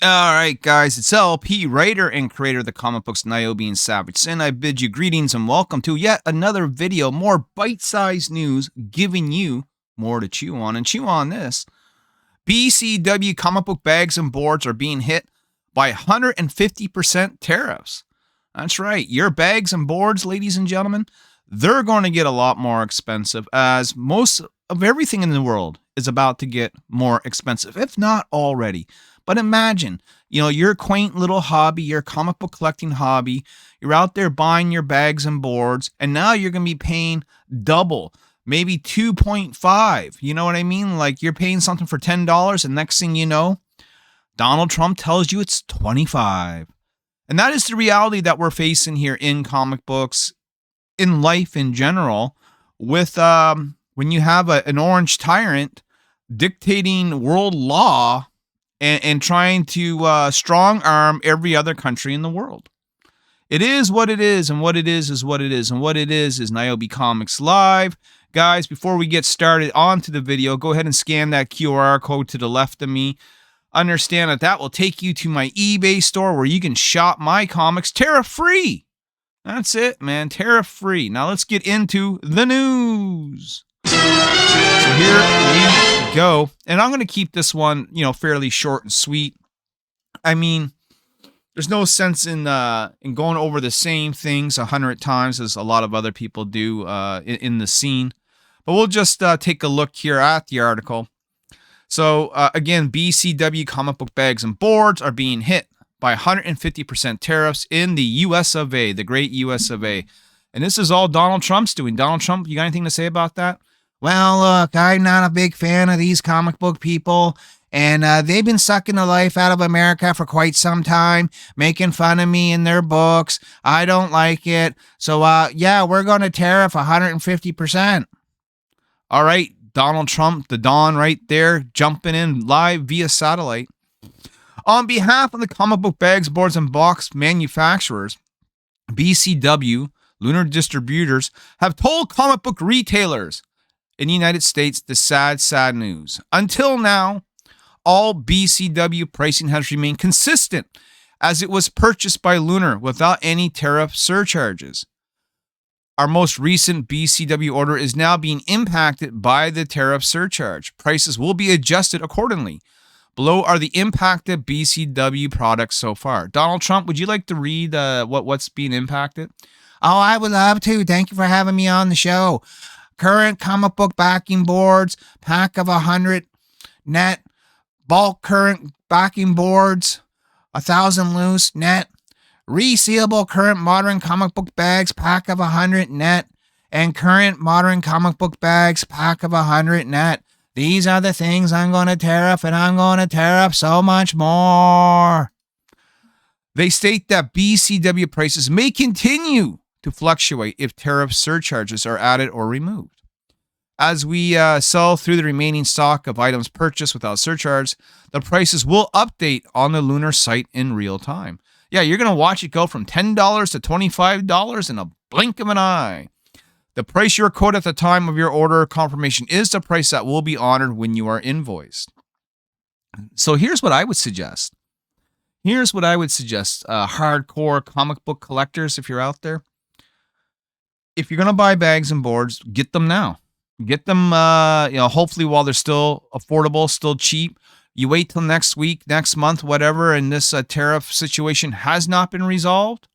All right, guys, it's LP, writer and creator of the comic books Nyobi and Savage Sin. I bid you greetings and welcome to yet another video, more bite-sized news, giving you more to chew on. And chew on this. BCW comic book bags and boards are being hit by 150% tariffs. That's right, your bags and boards, ladies and gentlemen, they're going to get a lot more expensive, as most of everything in the world is about to get more expensive, if not already. But imagine, your quaint little hobby, your comic book collecting hobby, you're out there buying your bags and boards, and now you're going to be paying double, maybe 2.5. You know what I mean? Like you're paying something for $10, and next thing you know, Donald Trump tells you it's 25. And that is the reality that we're facing here in comic books, in life in general, with when you have an orange tyrant dictating world law and trying to strong arm every other country in the world. It is what it is, and what it is what it is, and what it is Nyobicomics Live. Guys, before we get started onto the video, go ahead and scan that QR code to the left of me. Understand that will take you to my eBay store where you can shop my comics tariff-free. That's it, man, tariff-free. Now let's get into the news. So here we go. And I'm going to keep this one, fairly short and sweet. I mean, there's no sense in going over the same things 100 times as a lot of other people do in the scene. But we'll just take a look here at the article. So, again, BCW comic book bags and boards are being hit by 150% tariffs in the US of A, the great US of A. And this is all Donald Trump's doing. Donald Trump, you got anything to say about that? Well, look, I'm not a big fan of these comic book people, and they've been sucking the life out of America for quite some time, making fun of me in their books. I don't like it. So, yeah, we're going to tariff 150%. All right, Donald Trump, the Don right there, jumping in live via satellite. On behalf of the comic book bags, boards, and box manufacturers, BCW, Lunar Distributors, have told comic book retailers in the United States the sad news. Until now, all BCW pricing has remained consistent as it was purchased by Lunar without any tariff surcharges. Our most recent BCW order is now being impacted by the tariff surcharge. Prices will be adjusted accordingly. Below are the impacted BCW products so far. Donald Trump, would you like to read what's being impacted? Oh, I would love to. Thank you for having me on the show. Current comic book backing boards, pack of 100 net. Bulk current backing boards, 1,000 loose net. Resealable current modern comic book bags, pack of 100 net. And current modern comic book bags, pack of 100 net. These are the things I'm going to tariff, and I'm going to tariff so much more. They state that BCW prices may continue to fluctuate if tariff surcharges are added or removed. As we sell through the remaining stock of items purchased without surcharge, the prices will update on the Lunar site in real time. Yeah, you're going to watch it go from $10 to $25 in a blink of an eye. The price you're quoted at the time of your order confirmation is the price that will be honored when you are invoiced. So here's what I would suggest. Hardcore comic book collectors, if you're out there. If you're going to buy bags and boards, get them now. Get them, hopefully while they're still affordable, still cheap. You wait till next week, next month, whatever, and this tariff situation has not been resolved,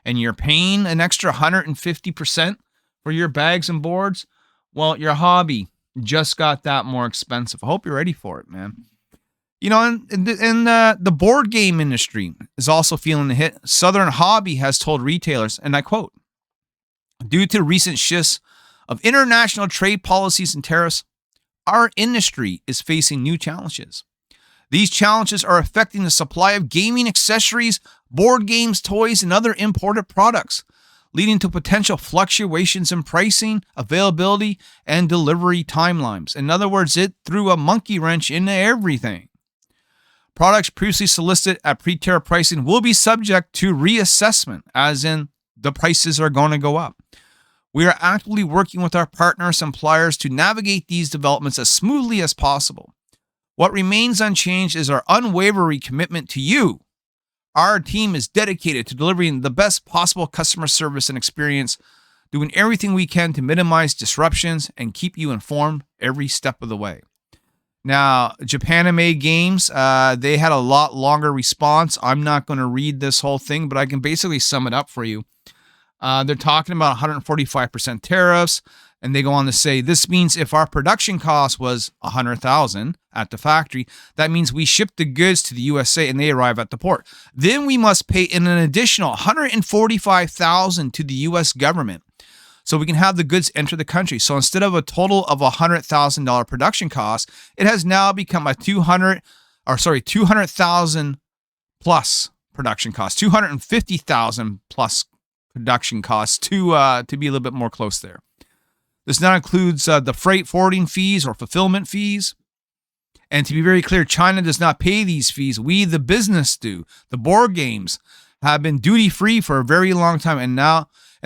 and you're paying an extra 150% for your bags and boards, well, your hobby just got that more expensive. I hope you're ready for it, man. And the board game industry is also feeling the hit. Southern Hobby has told retailers, and I quote, "Due to recent shifts of international trade policies and tariffs, our industry is facing new challenges. These challenges are affecting the supply of gaming accessories, board games, toys, and other imported products, leading to potential fluctuations in pricing, availability, and delivery timelines." In other words, it threw a monkey wrench into everything. Products previously solicited at pre-tariff pricing will be subject to reassessment, as in the prices are going to go up. We are actively working with our partners and suppliers to navigate these developments as smoothly as possible. What remains unchanged is our unwavering commitment to you. Our team is dedicated to delivering the best possible customer service and experience, doing everything we can to minimize disruptions and keep you informed every step of the way. Now, Japanime Games, they had a lot longer response. I'm not going to read this whole thing, but I can basically sum it up for you. They're talking about 145% tariffs, and they go on to say, this means if our production cost was $100,000 at the factory, that means we ship the goods to the USA and they arrive at the port. Then we must pay in an additional $145,000 to the US government so we can have the goods enter the country. So instead of a total of $100,000 production cost, it has now become a $200,000 plus production cost, $250,000 plus production costs to be a little bit more close there. This now includes the freight forwarding fees or fulfillment fees. And to be very clear, China does not pay these fees. We, the business, do. The board games have been duty-free for a very long time, and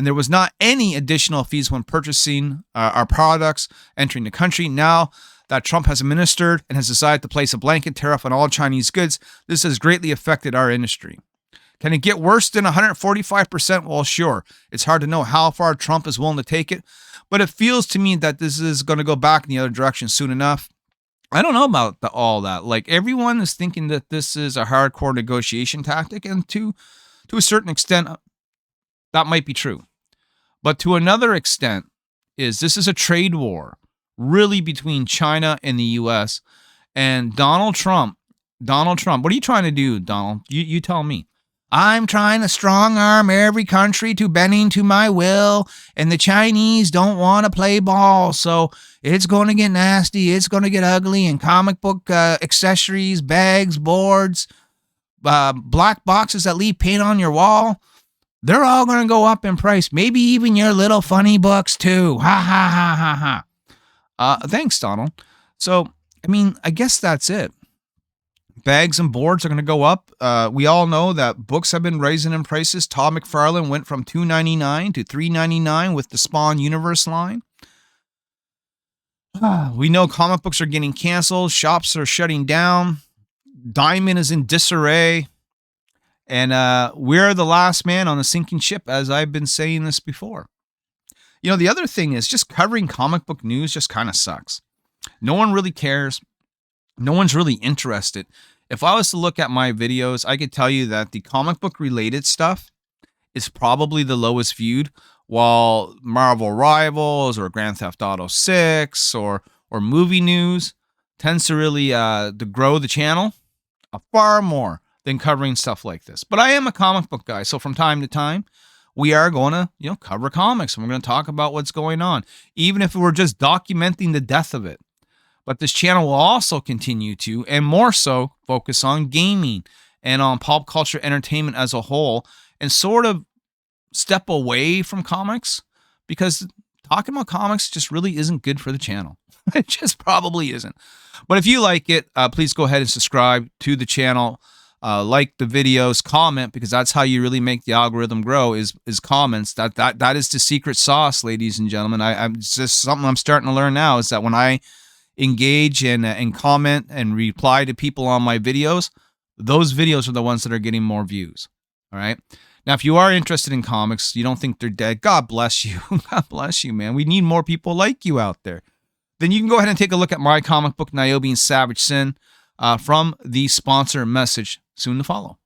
there was not any additional fees when purchasing our products entering the country. Now that Trump has administered and has decided to place a blanket tariff on all Chinese goods, this has greatly affected our industry. Can it get worse than 145%? Well, sure. It's hard to know how far Trump is willing to take it, but it feels to me that this is going to go back in the other direction soon enough. I don't know about all that. Like, everyone is thinking that this is a hardcore negotiation tactic, and to a certain extent, that might be true. But to another extent, this is a trade war, really, between China and the U.S. And Donald Trump, what are you trying to do, Donald? You tell me. I'm trying to strong arm every country to bending to my will, and the Chinese don't want to play ball, so it's going to get nasty, it's going to get ugly, and comic book accessories, bags, boards, black boxes that leave paint on your wall, they're all going to go up in price, maybe even your little funny books too. Ha ha ha ha ha. Thanks, Donald. So, I guess that's it. Bags and boards are going to go up. We all know that books have been rising in prices. Todd McFarlane went from $2.99 to $3.99 with the Spawn Universe line. We know comic books are getting canceled. Shops are shutting down. Diamond is in disarray. And we're the last man on a sinking ship, as I've been saying this before. The other thing is just covering comic book news just kind of sucks. No one really cares. No one's really interested. If I was to look at my videos, I could tell you that the comic book related stuff is probably the lowest viewed, while Marvel Rivals or Grand Theft Auto 6 or movie news tends to really to grow the channel far more than covering stuff like this. But I am a comic book guy, so from time to time, we are going to cover comics, and we're going to talk about what's going on, even if we're just documenting the death of it. But this channel will also continue to, and more so, focus on gaming and on pop culture entertainment as a whole, and sort of step away from comics, because talking about comics just really isn't good for the channel. It just probably isn't. But if you like it, please go ahead and subscribe to the channel. Like the videos, comment, because that's how you really make the algorithm grow, is comments. That is the secret sauce, ladies and gentlemen. I'm just something I'm starting to learn now, is that when I engage and comment and reply to people on my videos, those videos are the ones that are getting more views. All right. Now, if you are interested in comics, you don't think they're dead, God bless you. God bless you, man. We need more people like you out there. Then you can go ahead and take a look at my comic book, Nyobi and Savage Sin, from the sponsor message soon to follow.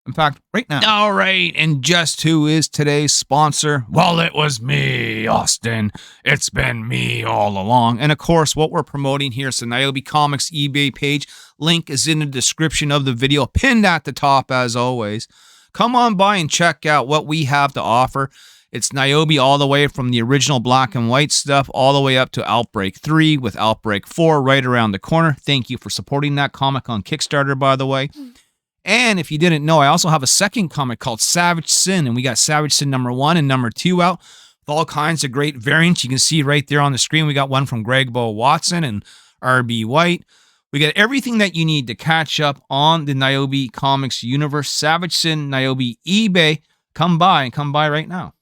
In fact, right now. All right, and just who is today's sponsor? Well, it was me, Austin. It's been me all along. And of course, what we're promoting here is the Nyobicomics eBay page. Link is in the description of the video, pinned at the top as always. Come on by and check out what we have to offer. It's Nyobi all the way from the original black and white stuff all the way up to Outbreak 3 with Outbreak 4 right around the corner. Thank you for supporting that comic on Kickstarter, by the way. And if you didn't know, I also have a second comic called Savage Sin, and we got Savage Sin #1 and #2 out with all kinds of great variants. You can see right there on the screen. We got one from Greg Bo Watson and R.B. White. We got everything that you need to catch up on the Nyobi Comics universe. Savage Sin, Nyobi, eBay. Come by right now.